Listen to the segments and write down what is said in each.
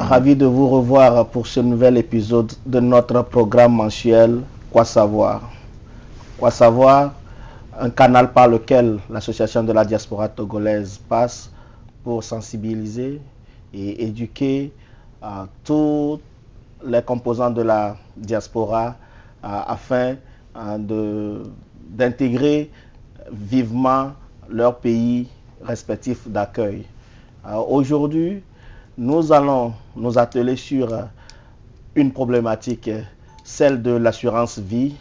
Ravi de vous revoir pour ce nouvel épisode de notre programme mensuel Quoi savoir. Quoi savoir, un canal par lequel l'association de la diaspora togolaise passe pour sensibiliser et éduquer tous les composants de la diaspora afin d'intégrer vivement leur pays respectif d'accueil. Aujourd'hui, nous allons nous atteler sur une problématique, celle de l'assurance vie.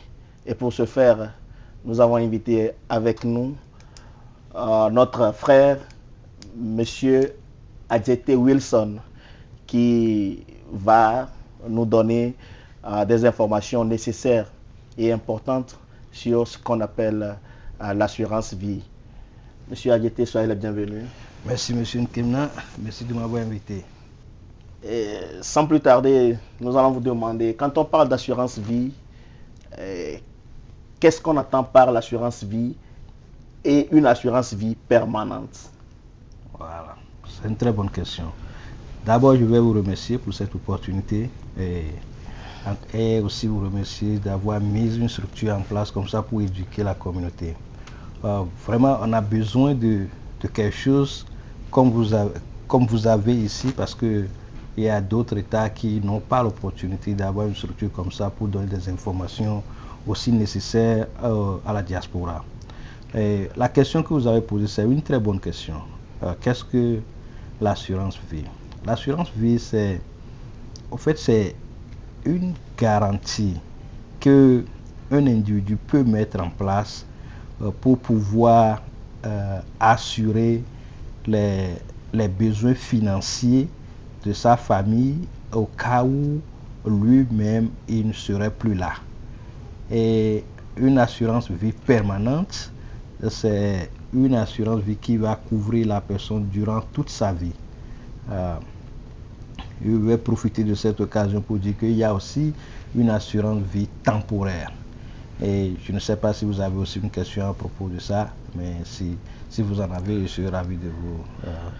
Et pour ce faire, nous avons invité avec nous notre frère, Monsieur Adjete Wilson, qui va nous donner des informations nécessaires et importantes sur ce qu'on appelle l'assurance vie. Monsieur Adjete, soyez le bienvenu. Merci Monsieur Nkemna, merci de m'avoir invité. Et sans plus tarder, nous allons vous demander, quand on parle d'assurance vie, qu'est-ce qu'on entend par l'assurance vie et une assurance vie permanente? Voilà, c'est une très bonne question. D'abord, je vais vous remercier pour cette opportunité et aussi vous remercier d'avoir mis une structure en place comme ça pour éduquer la communauté. Vraiment, on a besoin de quelque chose comme vous avez ici, parce qu'il y a d'autres États qui n'ont pas l'opportunité d'avoir une structure comme ça pour donner des informations aussi nécessaires à la diaspora. Et la question que vous avez posée, c'est une très bonne question. Qu'est-ce que l'assurance vie? L'assurance vie, c'est une garantie qu'un individu peut mettre en place pour pouvoir assurer les besoins financiers de sa famille au cas où lui-même il ne serait plus là. Et une assurance vie permanente, c'est une assurance vie qui va couvrir la personne durant toute sa vie. Je vais profiter de cette occasion pour dire qu'il y a aussi une assurance vie temporaire. Et je ne sais pas si vous avez aussi une question à propos de ça, mais si vous en avez, je suis ravi de vous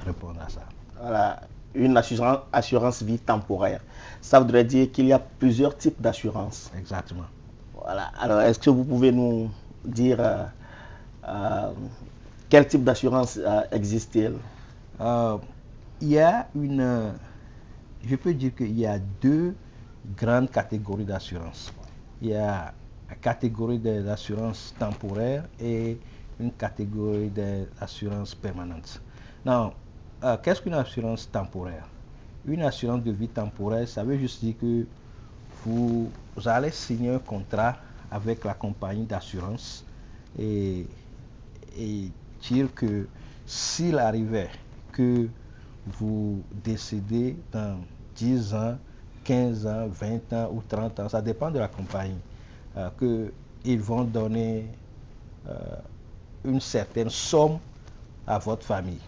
répondre à ça. Voilà, une assurance vie temporaire. Ça voudrait dire qu'il y a plusieurs types d'assurance. Exactement. Voilà. Alors, est-ce que vous pouvez nous dire quel type d'assurance existe-t-il? Je peux dire qu'il y a deux grandes catégories d'assurance. Il y a la catégorie des assurances temporaires et une catégorie des assurances permanentes. Non, qu'est-ce qu'une assurance temporaire? Une assurance de vie temporaire, ça veut juste dire que vous allez signer un contrat avec la compagnie d'assurance et dire que s'il arrivait que vous décédez dans 10 ans, 15 ans, 20 ans ou 30 ans, ça dépend de la compagnie, qu'ils vont donner une certaine somme à votre famille.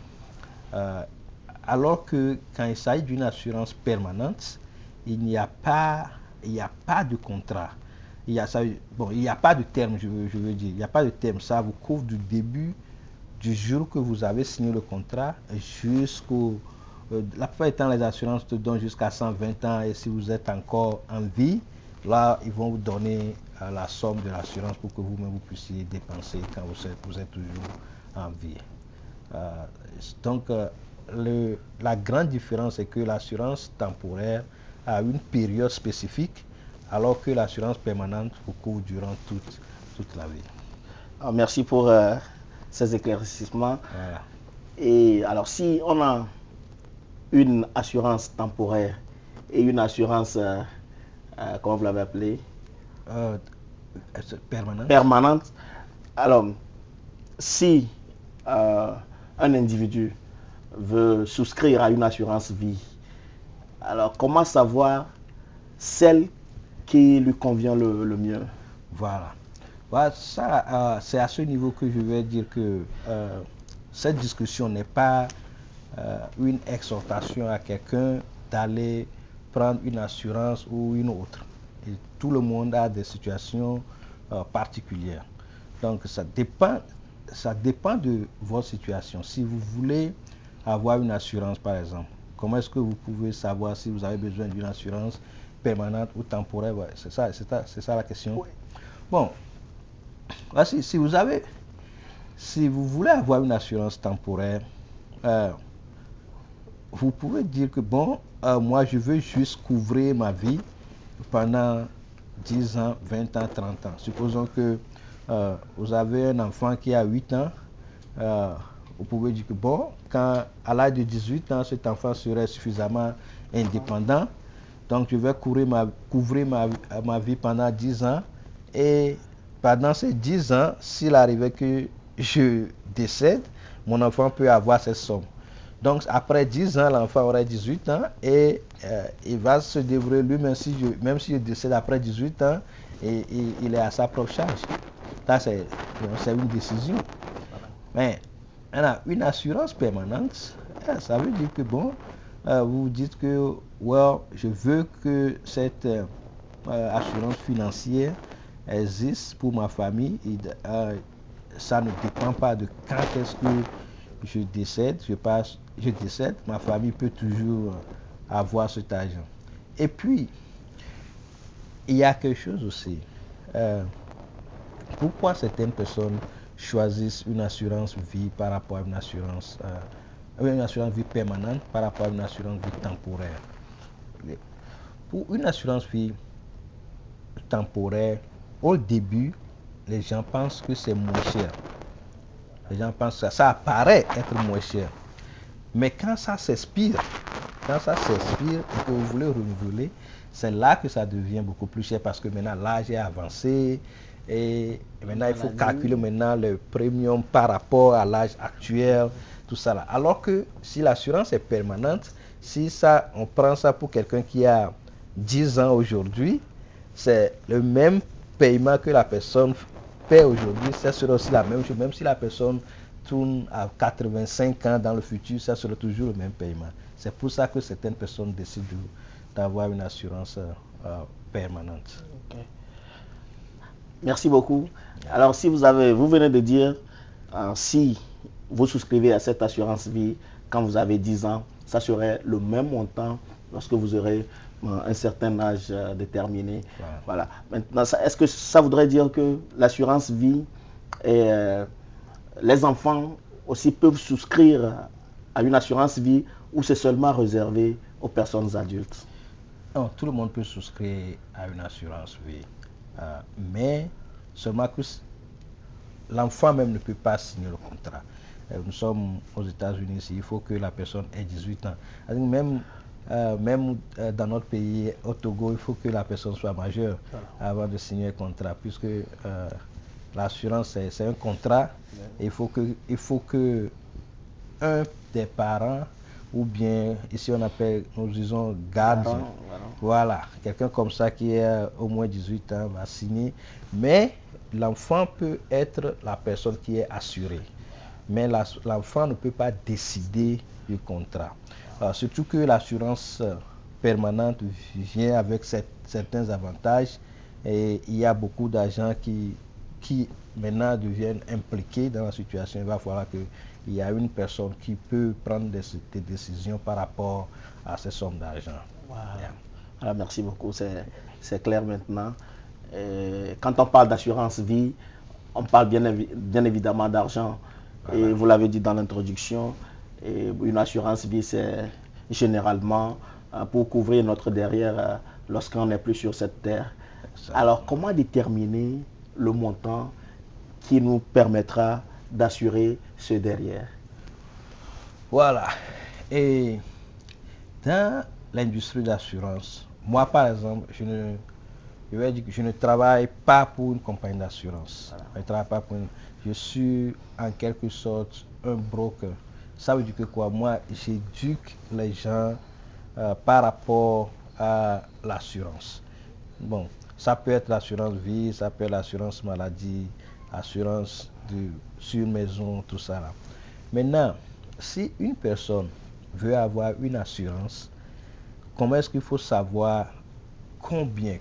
Alors que quand il s'agit d'une assurance permanente, il n'y a pas de contrat. Il n'y a pas de terme, je veux dire. Il n'y a pas de terme. Ça vous couvre du début du jour que vous avez signé le contrat jusqu'au... la plupart du temps, les assurances te donnent jusqu'à 120 ans et si vous êtes encore en vie, là, ils vont vous donner la somme de l'assurance pour que vous-même vous puissiez dépenser quand vous êtes toujours en vie. Donc, la grande différence est que l'assurance temporaire a une période spécifique, alors que l'assurance permanente vous couvre durant toute la vie. Alors, merci pour ces éclaircissements. Voilà. Et alors, si on a une assurance temporaire et une assurance, comment vous l'avez appelé? Permanente. Alors, si un individu veut souscrire à une assurance vie, alors comment savoir celle qui lui convient le mieux? Voilà. Ça, c'est à ce niveau que je vais dire que cette discussion n'est pas une exhortation à quelqu'un d'aller prendre une assurance ou une autre. Et tout le monde a des situations particulières. Donc ça dépend de votre situation. Si vous voulez avoir une assurance, par exemple, Comment est-ce que vous pouvez savoir si vous avez besoin d'une assurance permanente ou temporaire? Ouais, c'est ça la question. Oui. Bon, voici, si vous voulez avoir une assurance temporaire, vous pouvez dire que bon, moi je veux juste couvrir ma vie pendant 10 ans, 20 ans, 30 ans. Supposons que vous avez un enfant qui a 8 ans, vous pouvez dire que bon, quand à l'âge de 18 ans, cet enfant serait suffisamment indépendant, donc je vais couvrir ma vie pendant 10 ans, et pendant ces 10 ans, s'il arrivait que je décède, mon enfant peut avoir cette somme. Donc après 10 ans, l'enfant aurait 18 ans et il va se débrouiller lui, même si je décède après 18 ans, et il est à sa propre charge. Ça, c'est une décision. Mais une assurance permanente, ça veut dire que bon, vous dites que well, je veux que cette assurance financière existe pour ma famille. Et, ça ne dépend pas de quand est-ce que je décède. Je décède, ma famille peut toujours avoir cet argent. Et puis, il y a quelque chose aussi. Pourquoi certaines personnes choisissent une assurance vie par rapport à une assurance vie permanente par rapport à une assurance vie temporaire? Pour une assurance vie temporaire, au début, les gens pensent que c'est moins cher. Les gens pensent que ça apparaît être moins cher. Mais quand ça s'expire et que vous voulez renouveler, c'est là que ça devient beaucoup plus cher parce que maintenant l'âge est avancé et maintenant il faut calculer maintenant le premium par rapport à l'âge actuel, tout ça là. Alors que si l'assurance est permanente, on prend ça pour quelqu'un qui a 10 ans aujourd'hui, c'est le même paiement que la personne paie aujourd'hui, ça sera aussi la même chose, même si la personne tourne à 85 ans dans le futur, ça sera toujours le même paiement. C'est pour ça que certaines personnes décident d'avoir une assurance permanente. Okay. Merci beaucoup. Alors, si vous venez de dire, si vous souscrivez à cette assurance vie quand vous avez 10 ans, ça serait le même montant lorsque vous aurez un certain âge déterminé. Voilà. Maintenant, est-ce que ça voudrait dire que l'assurance vie et les enfants aussi peuvent souscrire à une assurance vie ou c'est seulement réservé aux personnes adultes? Non, tout le monde peut souscrire à une assurance vie, mais seulement que l'enfant même ne peut pas signer le contrat. Nous sommes aux États-Unis ici, il faut que la personne ait 18 ans. Même dans notre pays, au Togo, il faut que la personne soit majeure avant de signer un contrat, puisque l'assurance c'est un contrat. Et il faut que un des parents, ou bien ici nous disons gardien, voilà, quelqu'un comme ça qui a au moins 18 ans va signer, mais l'enfant peut être la personne qui est assurée, mais l'enfant ne peut pas décider du contrat. Surtout que l'assurance permanente vient avec certains avantages et il y a beaucoup d'agents qui maintenant deviennent impliqués dans la situation. Il va falloir qu'il y a une personne qui peut prendre des décisions par rapport à ces sommes d'argent. Voilà. Alors, merci beaucoup, c'est clair maintenant. Quand on parle d'assurance vie, on parle bien évidemment d'argent. Voilà. Et vous l'avez dit dans l'introduction, une assurance vie, c'est généralement pour couvrir notre derrière lorsqu'on n'est plus sur cette terre. Exactement. Alors, comment déterminer le montant qui nous permettra d'assurer ce derrière? Voilà. Et dans l'industrie d'assurance, moi par exemple, je ne travaille pas pour une compagnie d'assurance. Voilà. Je suis en quelque sorte un broker. Ça veut dire que quoi? Moi, j'éduque les gens par rapport à l'assurance. Bon, ça peut être l'assurance vie, ça peut être l'assurance maladie, assurance sur maison, tout ça là. Maintenant, si une personne veut avoir une assurance, comment est-ce qu'il faut savoir combien,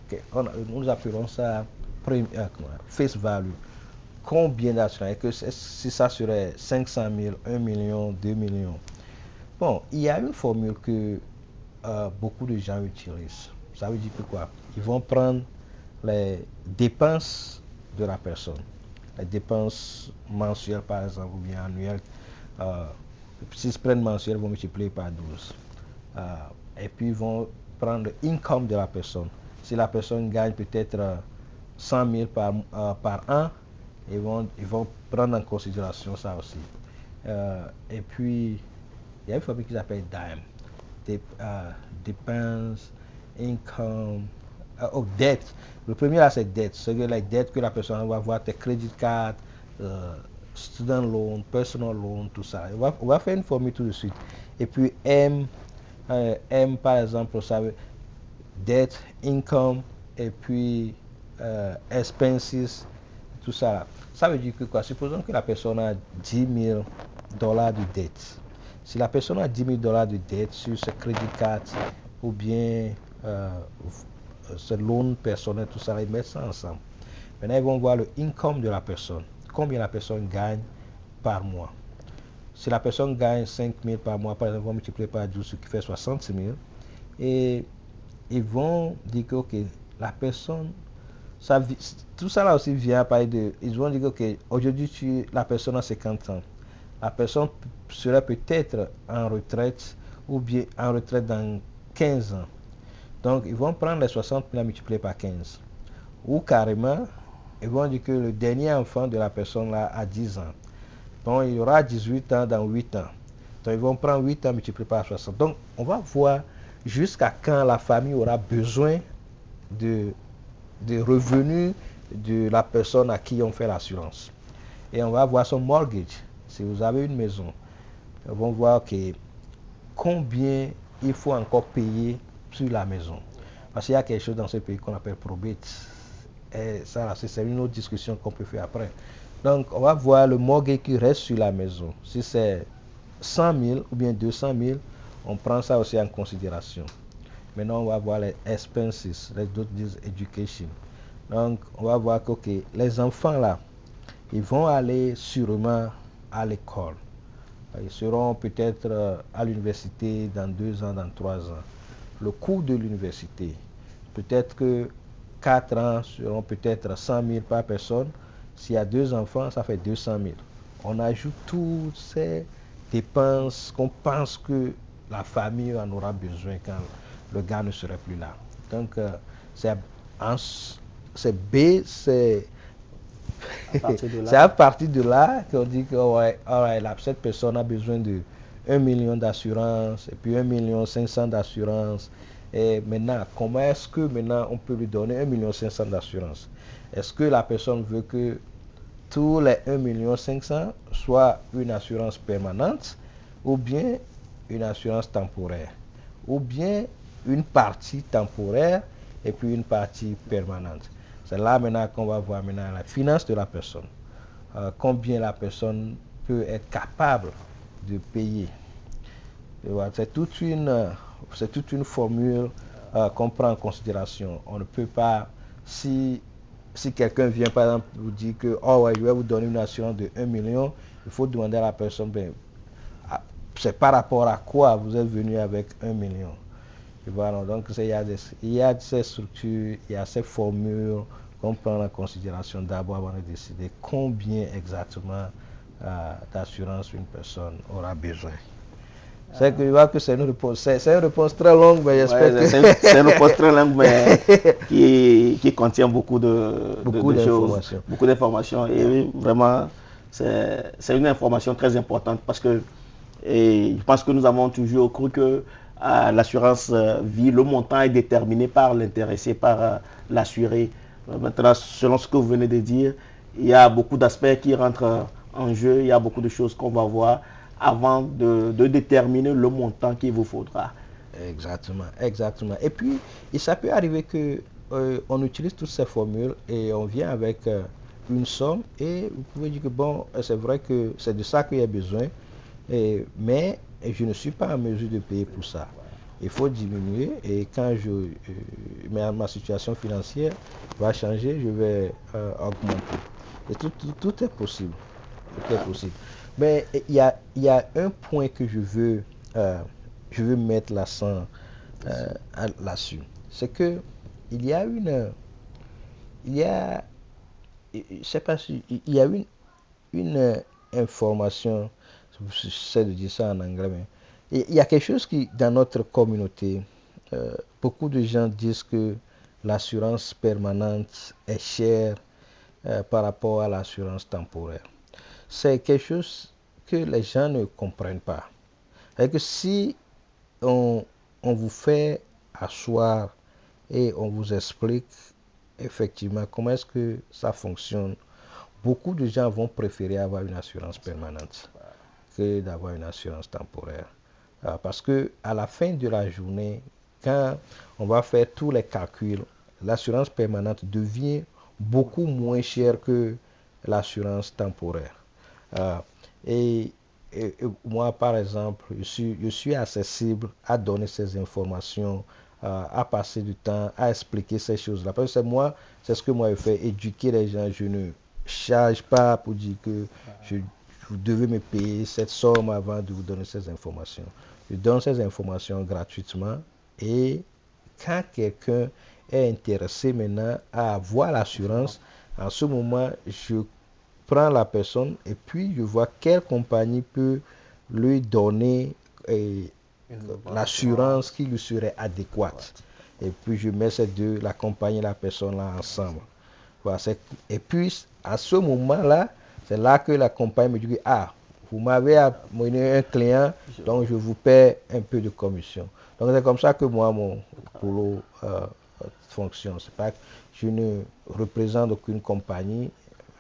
nous appelons ça face value, combien d'assurance, si ça serait 500 000, 1 million, 2 millions. Bon, il y a une formule que beaucoup de gens utilisent. Ça veut dire que quoi? Ils vont prendre les dépenses de la personne, les dépenses mensuelles par exemple, ou bien annuelles. S'ils se prennent mensuelles, ils vont multiplier par 12. Et puis ils vont prendre l'income de la personne. Si la personne gagne peut-être 100 000 par an, ils vont prendre en considération ça aussi. Et puis, il y a une formule qui s'appelle DIME. Dépenses, income, dette. Le premier là, c'est dette. C'est les dettes que la personne va avoir, tes credit cards, student loan, personal loan, tout ça. On va faire une formule tout de suite. Et puis M par exemple, ça veut dette, income, et puis expenses, tout ça. Ça veut dire que quoi? Supposons que la personne a $10 000 de dette. Si la personne a $10 000 de dette sur ce crédit card ou bien ce loan personnel, tout ça, ils mettent ça ensemble. Maintenant, ils vont voir le income de la personne. Combien la personne gagne par mois. Si la personne gagne 5 000 par mois, par exemple, ils vont multiplier par 12, ce qui fait 60 000. Et ils vont dire que okay, la personne, tout ça là aussi vient parler de, ils vont dire que okay, aujourd'hui la personne a 50 ans. La personne serait peut-être en retraite ou bien en retraite dans 15 ans. Donc ils vont prendre les 60 000 multipliés par 15. Ou carrément, ils vont dire que le dernier enfant de la personne là a 10 ans. Donc il y aura 18 ans dans 8 ans. Donc ils vont prendre 8 ans multipliés par 60. Donc on va voir jusqu'à quand la famille aura besoin de revenus de la personne à qui on fait l'assurance. Et on va voir son mortgage. Si vous avez une maison, on va voir que combien il faut encore payer sur la maison. Parce qu'il y a quelque chose dans ce pays qu'on appelle probate. Et ça, c'est une autre discussion qu'on peut faire après. Donc, on va voir le mortgage qui reste sur la maison. Si c'est 100 000 ou bien 200 000, on prend ça aussi en considération. Maintenant, on va voir les expenses, les autres disent education. Donc, on va voir que okay, les enfants là, ils vont aller sûrement à l'école. Ils seront peut-être à l'université dans 2 ans, dans 3 ans. Le coût de l'université, peut-être que 4 ans seront peut-être 100 000 par personne. S'il y a 2 enfants, ça fait 200 000. On ajoute toutes ces dépenses qu'on pense que la famille en aura besoin quand le gars ne serait plus là. Donc, c'est à partir de là qu'on dit que ouais, cette personne a besoin de 1 million d'assurance et puis 1,5 million d'assurance. Et maintenant, comment est-ce que maintenant on peut lui donner 1,5 million d'assurance? Est-ce que la personne veut que tous les 1,5 million soient une assurance permanente ou bien une assurance temporaire? Ou bien une partie temporaire et puis une partie permanente? C'est là maintenant qu'on va voir maintenant la finance de la personne. Combien la personne peut être capable de payer. C'est toute une formule qu'on prend en considération. On ne peut pas, si quelqu'un vient par exemple vous dire que oh ouais, je vais vous donner une assurance de 1 million, il faut demander à la personne, c'est par rapport à quoi vous êtes venu avec 1 million. Voilà, donc il y a ces structures, il y a ces formules qu'on prend en considération d'abord avant de décider combien exactement d'assurance une personne aura besoin. C'est que je vois que c'est une réponse très longue, mais j'espère que c'est une réponse très longue, mais qui contient beaucoup de choses, beaucoup d'informations. Et oui, vraiment, c'est une information très importante parce que je pense que nous avons toujours cru que l'assurance vie, le montant est déterminé par l'intéressé, par l'assuré. Maintenant, selon ce que vous venez de dire, il y a beaucoup d'aspects qui rentrent en jeu, il y a beaucoup de choses qu'on va voir avant de déterminer le montant qu'il vous faudra. Exactement. Et puis, ça peut arriver que on utilise toutes ces formules et on vient avec une somme et vous pouvez dire que bon, c'est vrai que c'est de ça qu'il y a besoin, mais je ne suis pas en mesure de payer pour ça. Il faut diminuer et quand ma situation financière va changer, je vais augmenter. Et tout est possible. Mais il y a un point que je veux je veux mettre l'accent là-dessus. C'est que il y a il y a, je sais pas si, il y a une information, j'essaie de dire ça en anglais, mais il y a quelque chose qui, dans notre communauté, beaucoup de gens disent que l'assurance permanente est chère par rapport à l'assurance temporaire. C'est quelque chose que les gens ne comprennent pas. C'est que si on, on vous fait asseoir et on vous explique effectivement comment est-ce que ça fonctionne, beaucoup de gens vont préférer avoir une assurance permanente que d'avoir une assurance temporaire. Parce que à la fin de la journée, quand on va faire tous les calculs, l'assurance permanente devient beaucoup moins chère que l'assurance temporaire. Euh, et, et moi, par exemple, je suis accessible à donner ces informations, à passer du temps, à expliquer ces choses-là. Parce que c'est ce que moi je fais, éduquer les gens. Je ne charge pas pour dire que je, vous devez me payer cette somme avant de vous donner ces informations. Je donne ces informations gratuitement et quand quelqu'un est intéressé maintenant à avoir l'assurance, en ce moment, je prends la personne et puis je vois quelle compagnie peut lui donner l'assurance qui lui serait adéquate. Et puis je mets ces deux, la compagnie et la personne là ensemble. Voilà, et puis à ce moment-là, c'est là que la compagnie me dit, ah, vous m'avez amené un client, donc je vous paie un peu de commission. Donc c'est comme ça que moi, mon boulot fonctionne. C'est pas que je ne représente aucune compagnie,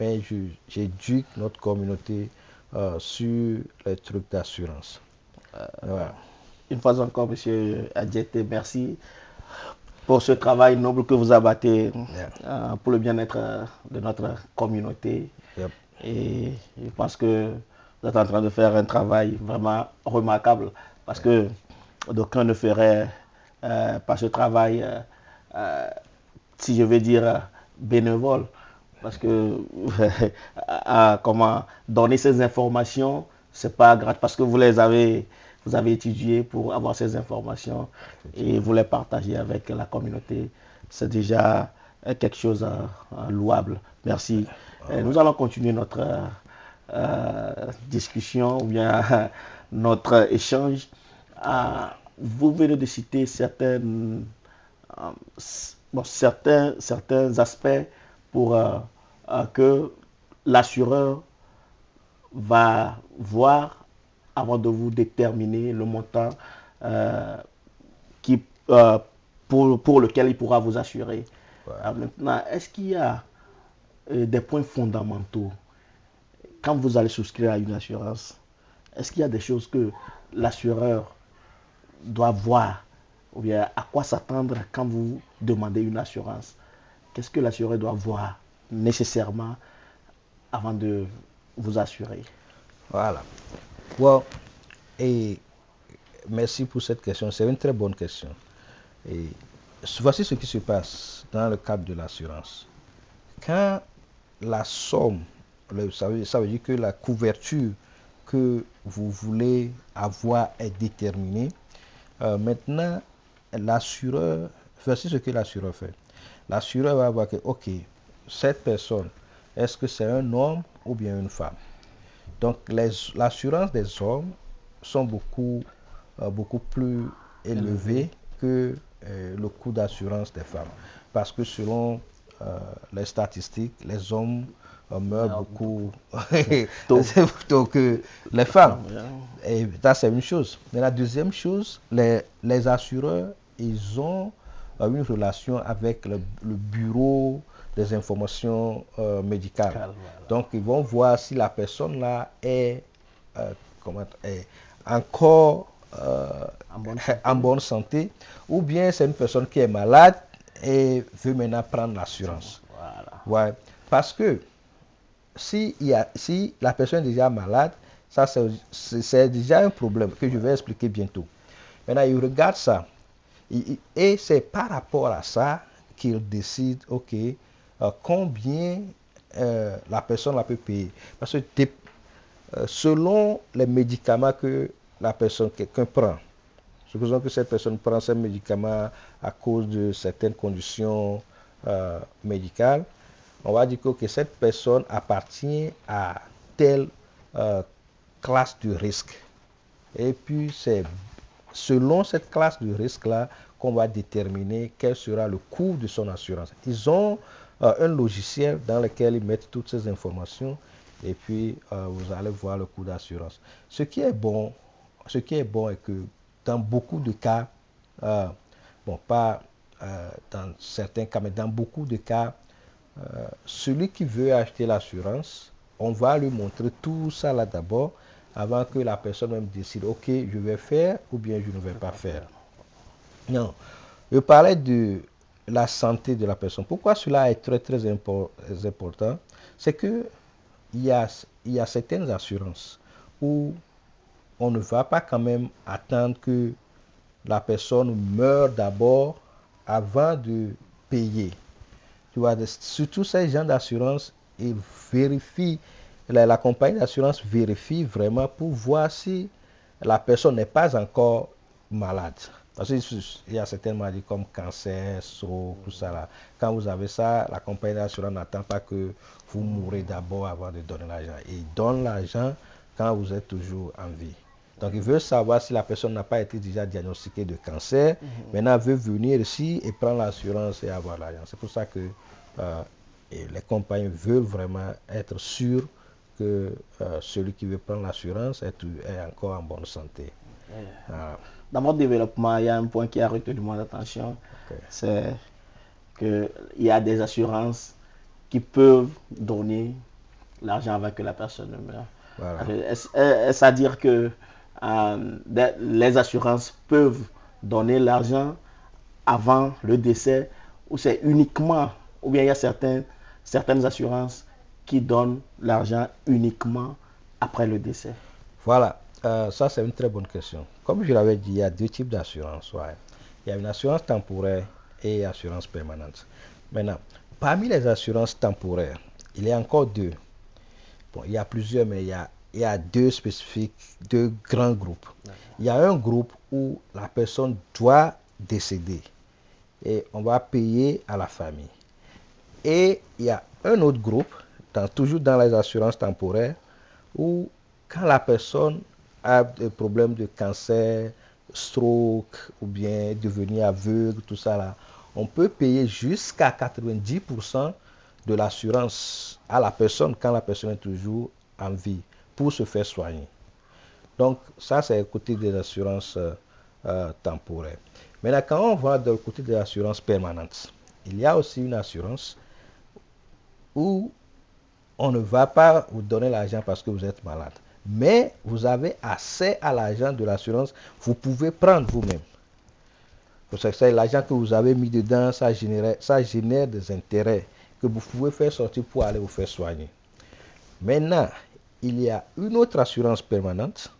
mais j'éduque notre communauté sur les trucs d'assurance. Voilà. Une fois encore, Monsieur Adjete, merci pour ce travail noble que vous abattez pour le bien-être de notre communauté. Yep. Et je pense que vous êtes en train de faire un travail vraiment remarquable parce que d'aucuns ne feraient pas ce travail, si je veux dire, bénévole. Parce que comment donner ces informations, c'est pas gratuit parce que vous avez étudié pour avoir ces informations et vous les partagez avec la communauté. C'est déjà quelque chose de louable. Merci. Nous allons continuer notre discussion ou bien notre échange. Vous venez de citer certains aspects pour que l'assureur va voir avant de vous déterminer le montant qui, pour lequel il pourra vous assurer. Maintenant, est-ce qu'il y a des points fondamentaux quand vous allez souscrire à une assurance? Est-ce qu'il y a des choses que l'assureur doit voir ou bien à quoi s'attendre quand vous demandez une assurance? Qu'est-ce que l'assureur doit voir nécessairement avant de vous assurer? Voilà. Well, et merci pour cette question. C'est une très bonne question. Et voici ce qui se passe dans le cadre de l'assurance. Quand la somme, ça veut dire que la couverture que vous voulez avoir est déterminée, maintenant, l'assureur, voici ce que l'assureur fait. L'assureur va voir que, ok, cette personne, est-ce que c'est un homme ou bien une femme? Donc, l'assurance des hommes sont beaucoup plus élevées que le coût d'assurance des femmes. Parce que selon les statistiques, les hommes meurent beaucoup tôt que les femmes. Et ça, c'est une chose. Mais la deuxième chose, les assureurs, ils ont une relation avec le bureau des informations médicales. Voilà. Donc, ils vont voir si la personne là est encore en bonne santé ou bien c'est une personne qui est malade et veut maintenant prendre l'assurance. Voilà. Ouais. Parce que si la personne est déjà malade, ça c'est déjà un problème que je vais expliquer bientôt. Maintenant, ils regardent ça et c'est par rapport à ça qu'ils décident, ok, combien la personne la peut payer. Parce que selon les médicaments que la personne, quelqu'un prend, supposons que cette personne prend ces médicaments à cause de certaines conditions médicales, on va dire que cette personne appartient à telle euh, classe de risque. Et puis, c'est selon cette classe de risque-là qu'on va déterminer quel sera le coût de son assurance. Ils ont un logiciel dans lequel ils mettent toutes ces informations et puis vous allez voir le coût d'assurance. Ce qui est bon est que dans beaucoup de cas, bon, pas dans certains cas, mais dans beaucoup de cas, celui qui veut acheter l'assurance, on va lui montrer tout ça là d'abord avant que la personne même décide, ok, je vais faire ou bien je ne vais pas faire. Non, je parlais de la santé de la personne. Pourquoi cela est très très important? C'est que il y a certaines assurances où on ne va pas quand même attendre que la personne meure d'abord avant de payer. Tu vois, surtout ces gens d'assurance, ils vérifient, la compagnie d'assurance vérifie vraiment pour voir si la personne n'est pas encore malade. Parce qu'il y a certaines maladies comme cancer, stroke, tout ça là. Quand vous avez ça, la compagnie d'assurance n'attend pas que vous mourrez d'abord avant de donner l'argent. Ils donnent l'argent quand vous êtes toujours en vie. Donc, ils veulent savoir si la personne n'a pas été déjà diagnostiquée de cancer. Maintenant, veut venir ici et prendre l'assurance et avoir l'argent. C'est pour ça que les compagnies veulent vraiment être sûres que celui qui veut prendre l'assurance est encore en bonne santé. Dans mon développement, il y a un point qui a retenu mon attention. Okay. C'est qu'il y a des assurances qui peuvent donner l'argent avant que la personne ne meure. Voilà. Est-ce à dire que les assurances peuvent donner l'argent avant le décès ou c'est uniquement, ou bien il y a certaines assurances qui donnent l'argent uniquement après le décès? Voilà, ça c'est une très bonne question. Comme je l'avais dit, il y a deux types d'assurance. Ouais. Il y a une assurance temporaire et une assurance permanente. Maintenant, parmi les assurances temporaires, il y a encore deux. Bon, il y a plusieurs, mais il y a deux spécifiques, deux grands groupes. Il y a un groupe où la personne doit décéder et on va payer à la famille. Et il y a un autre groupe, toujours dans les assurances temporaires, où quand la personne a des problèmes de cancer, stroke ou bien devenir aveugle, tout ça là, on peut payer jusqu'à 90% de l'assurance à la personne quand la personne est toujours en vie pour se faire soigner. Donc ça c'est le côté des assurances temporaires. Maintenant quand on va dans le côté de l'assurance permanente, il y a aussi une assurance où on ne va pas vous donner l'argent parce que vous êtes malade. Mais vous avez accès à l'argent de l'assurance, vous pouvez prendre vous-même. Parce que l'argent que vous avez mis dedans, ça génère des intérêts que vous pouvez faire sortir pour aller vous faire soigner. Maintenant, il y a une autre assurance permanente.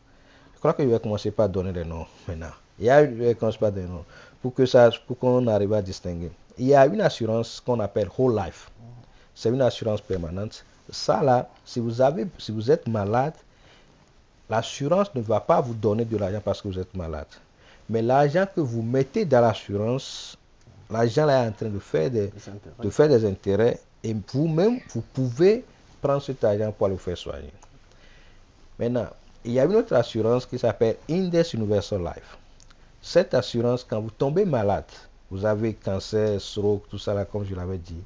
Je crois que je vais commencer par donner les noms maintenant. Je vais commencer par donner les noms pour qu'on arrive à distinguer. Il y a une assurance qu'on appelle Whole Life. C'est une assurance permanente. Ça là, si vous êtes malade, l'assurance ne va pas vous donner de l'argent parce que vous êtes malade. Mais l'argent que vous mettez dans l'assurance, l'argent là est en train de faire des intérêts et vous-même, vous pouvez prendre cet argent pour aller vous faire soigner. Maintenant, il y a une autre assurance qui s'appelle Index Universal Life. Cette assurance, quand vous tombez malade, vous avez cancer, stroke, tout ça là, comme je l'avais dit.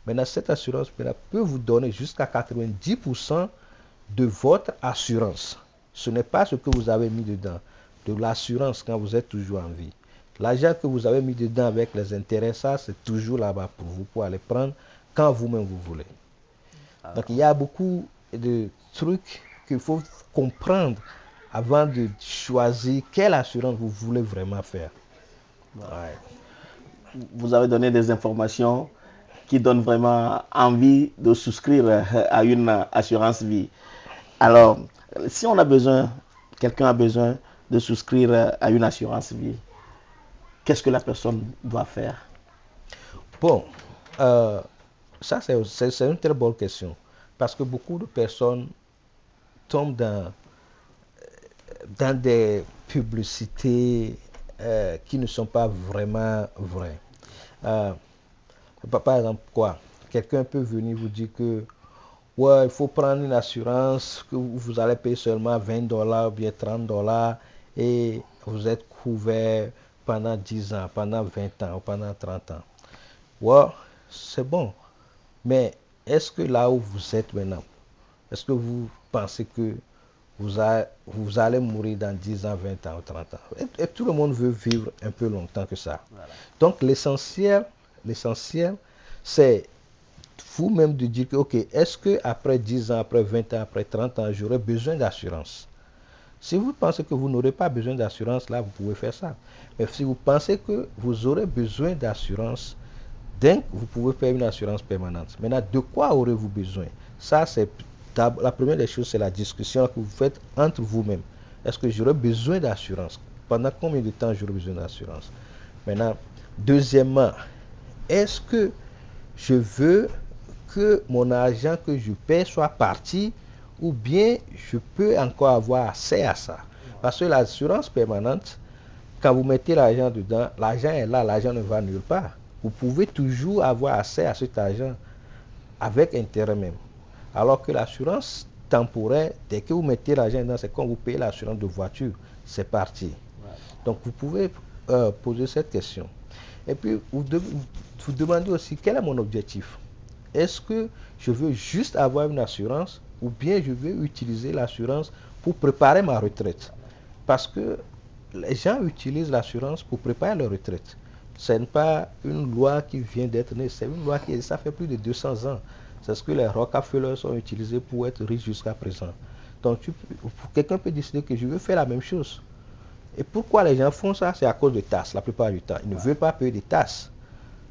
Maintenant, cette assurance peut vous donner jusqu'à 90% de votre assurance. Ce n'est pas ce que vous avez mis dedans, de l'assurance quand vous êtes toujours en vie. L'argent que vous avez mis dedans avec les intérêts, ça, c'est toujours là-bas pour vous, pour aller prendre quand vous-même vous voulez. Donc, il y a beaucoup de trucs qu'il faut comprendre avant de choisir quelle assurance vous voulez vraiment faire. Ouais. Vous avez donné des informations qui donnent vraiment envie de souscrire à une assurance vie. Alors, si quelqu'un a besoin de souscrire à une assurance vie, qu'est-ce que la personne doit faire? Bon, ça c'est une très bonne question. Parce que beaucoup de personnes tombent dans dans des publicités qui ne sont pas vraiment vraies. Par exemple, quoi? Quelqu'un peut venir vous dire que ouais, il faut prendre une assurance que vous allez payer seulement $20 ou bien $30 et vous êtes couvert pendant 10 ans, pendant 20 ans ou pendant 30 ans. Ouais, c'est bon. Mais est-ce que là où vous êtes maintenant, est-ce que vous pensez que vous allez mourir dans 10 ans, 20 ans ou 30 ans? Et tout le monde veut vivre un peu longtemps que ça. Voilà. Donc l'essentiel, c'est vous-même de dire que, ok, est-ce que après 10 ans, après 20 ans, après 30 ans, j'aurai besoin d'assurance? Si vous pensez que vous n'aurez pas besoin d'assurance, là, vous pouvez faire ça. Mais si vous pensez que vous aurez besoin d'assurance, donc vous pouvez faire une assurance permanente. Maintenant, de quoi aurez-vous besoin? Ça, c'est la première des choses, c'est la discussion que vous faites entre vous-même. Est-ce que j'aurai besoin d'assurance? Pendant combien de temps j'aurai besoin d'assurance? Maintenant, deuxièmement, est-ce que je veux que mon argent que je paie soit parti ou bien je peux encore avoir accès à ça? Parce que l'assurance permanente, quand vous mettez l'argent dedans, l'argent est là, l'argent ne va nulle part. Vous pouvez toujours avoir accès à cet argent avec intérêt même. Alors que l'assurance temporaire, dès que vous mettez l'argent dedans, c'est comme vous payez l'assurance de voiture, c'est parti. Donc vous pouvez poser cette question. Et puis vous demandez aussi quel est mon objectif. Est-ce que je veux juste avoir une assurance ou bien je veux utiliser l'assurance pour préparer ma retraite? Parce que les gens utilisent l'assurance pour préparer leur retraite. Ce n'est pas une loi qui vient d'être née, c'est une loi qui ça fait plus de 200 ans. C'est ce que les Rockefeller ont utilisé pour être riches jusqu'à présent. Donc quelqu'un peut décider que je veux faire la même chose. Et pourquoi les gens font ça? C'est à cause des taxes la plupart du temps. Ils ne veulent pas payer des taxes.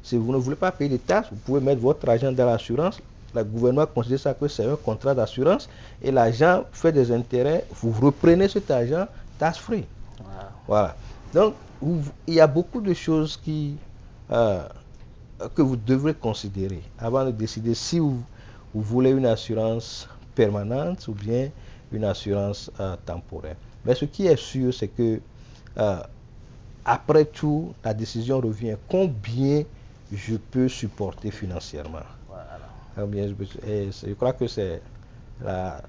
Si vous ne voulez pas payer des taxes, vous pouvez mettre votre argent dans l'assurance. Le gouvernement considère ça que c'est un contrat d'assurance et l'argent fait des intérêts. Vous reprenez cet argent tax free. Wow. Voilà. Donc, il y a beaucoup de choses que vous devrez considérer avant de décider si vous voulez une assurance permanente ou bien une assurance temporaire. Mais ce qui est sûr, c'est que après tout, la décision revient combien je peux supporter financièrement. Voilà. Je crois que c'est la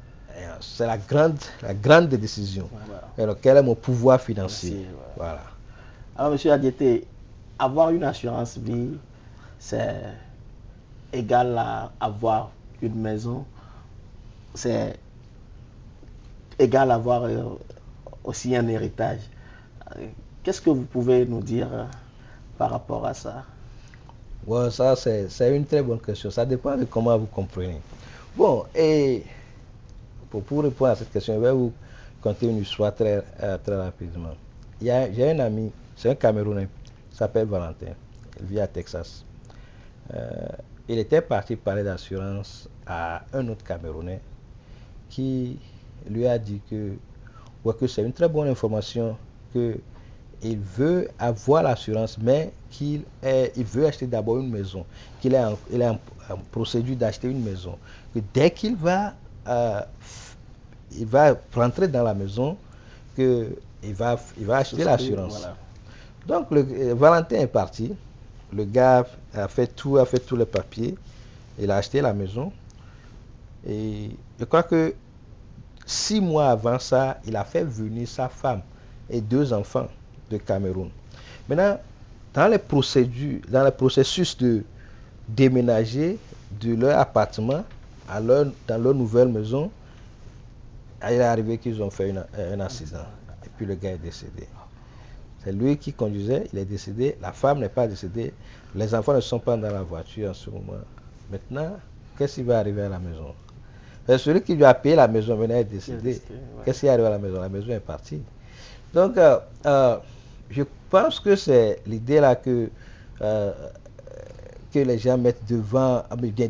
grande décision. Voilà. Alors, quel est mon pouvoir financier? Voilà. Alors, M. Adiété, avoir une assurance vie, c'est égal à avoir une maison, c'est égal à avoir aussi un héritage. Qu'est-ce que vous pouvez nous dire par rapport à ça? Ouais, ça, c'est une très bonne question. Ça dépend de comment vous comprenez. Bon, et pour répondre à cette question, je vais vous conter une histoire très rapidement. J'ai un ami, c'est un Camerounais, il s'appelle Valentin. Il vit à Texas. Il était parti parler d'assurance à un autre Camerounais qui lui a dit que c'est une très bonne information, qu'il veut avoir l'assurance, mais il veut acheter d'abord une maison, qu'il est en procédure d'acheter une maison, que dès qu'il va rentrer dans la maison, qu'il va acheter l'assurance. Voilà. Donc Valentin est parti, le gars a fait tous les papiers, il a acheté la maison, et je crois que 6 mois avant ça, il a fait venir sa femme et 2 enfants de Cameroun. Maintenant, dans les processus de déménager de leur appartement dans leur nouvelle maison, il est arrivé qu'ils ont fait un accident. Et puis le gars est décédé. C'est lui qui conduisait, il est décédé. La femme n'est pas décédée. Les enfants ne sont pas dans la voiture en ce moment. Maintenant, qu'est-ce qui va arriver à la maison? Celui qui lui a payé la maison maintenant est décédé. Ouais. Qu'est-ce qui arrive à la maison? La maison est partie. Donc, je pense que c'est l'idée là que les gens mettent devant,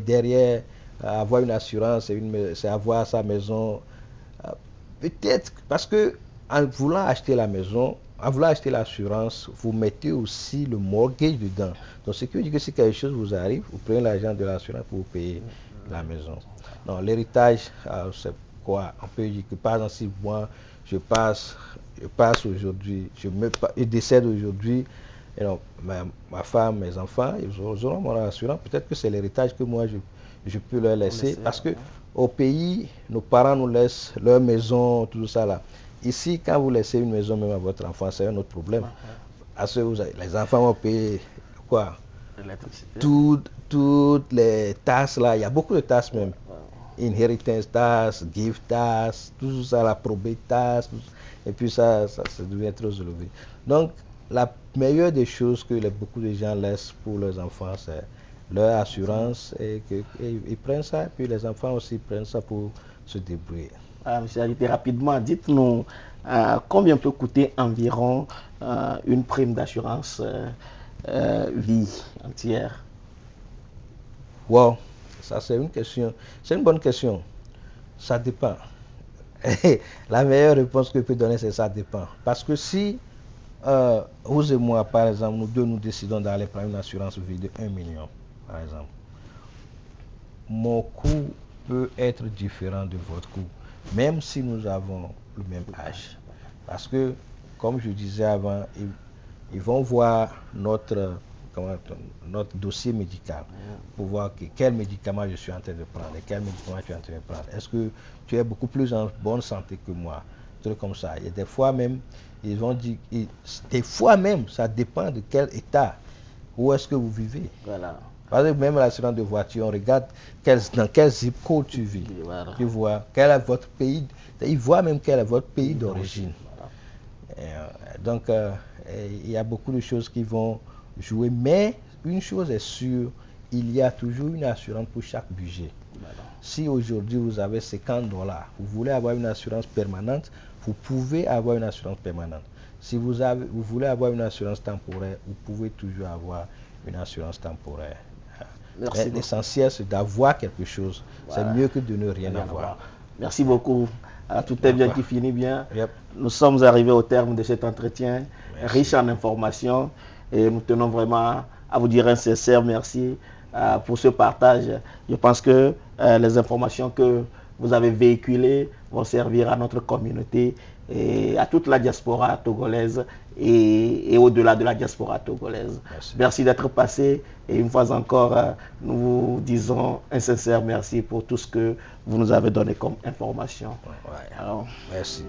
derrière, avoir une assurance, c'est avoir sa maison. Peut-être parce que en voulant acheter la maison, en voulant acheter l'assurance, vous mettez aussi le mortgage dedans. Donc, ce qui veut dire que si quelque chose vous arrive, vous prenez l'argent de l'assurance pour vous payer la maison. Non, l'héritage, quoi? On peut dire que par exemple, si moi, je passe aujourd'hui, je décède aujourd'hui, et donc, ma femme, mes enfants, ils auront mon assurance. Peut-être que c'est l'héritage que moi, je peux leur laisser. Parce que au pays, nos parents nous laissent leur maison, tout ça là. Ici, quand vous laissez une maison même à votre enfant, c'est un autre problème. Parce que les enfants vont payer quoi? Toutes les taxes là, il y a beaucoup de taxes même. Inheritance tax, gift tax, tout ça, la probate tax, et puis ça devient trop élevé. Donc, la meilleure des choses que beaucoup de gens laissent pour leurs enfants, c'est leur assurance, et ils prennent ça, et puis les enfants aussi prennent ça pour se débrouiller. Monsieur Arité, rapidement, dites-nous combien peut coûter environ une prime d'assurance vie entière? Wow, ça c'est une question, c'est une bonne question. Ça dépend. La meilleure réponse que je peux donner, c'est ça dépend. Parce que si vous et moi, par exemple, nous deux, nous décidons d'aller prendre une assurance vie de 1 million, par exemple, mon coût peut être différent de votre coût, même si nous avons le même âge. Parce que, comme je disais avant, ils vont voir notre dossier médical pour voir quel médicament je suis en train de prendre et quel médicament je suis en train de prendre. Est-ce que tu es beaucoup plus en bonne santé que moi? Trucs comme ça. Et des fois même, ils vont dire, des fois même, ça dépend de quel état, où est-ce que vous vivez. Voilà. Par exemple, même l'assurance de voiture, on regarde dans quel zip code tu vis. Voilà. Tu vois, quel est votre pays, ils voient même quel est votre pays d'origine. Voilà. Donc, il y a beaucoup de choses qui vont jouer, mais une chose est sûre, il y a toujours une assurance pour chaque budget. Voilà. Si aujourd'hui vous avez $50, vous voulez avoir une assurance permanente, vous pouvez avoir une assurance permanente. Si vous voulez avoir une assurance temporaire, vous pouvez toujours avoir une assurance temporaire. L'essentiel, c'est d'avoir quelque chose. Voilà. C'est mieux que de ne rien avoir. Merci beaucoup. Tout est bien qui finit bien. Yep. Nous sommes arrivés au terme de cet entretien riche en informations et nous tenons vraiment à vous dire un sincère merci pour ce partage. Je pense que les informations que vous avez véhiculées vont servir à notre communauté et à toute la diaspora togolaise et au-delà de la diaspora togolaise. Merci d'être passé et une fois encore, nous vous disons un sincère merci pour tout ce que vous nous avez donné comme information. Alors, merci.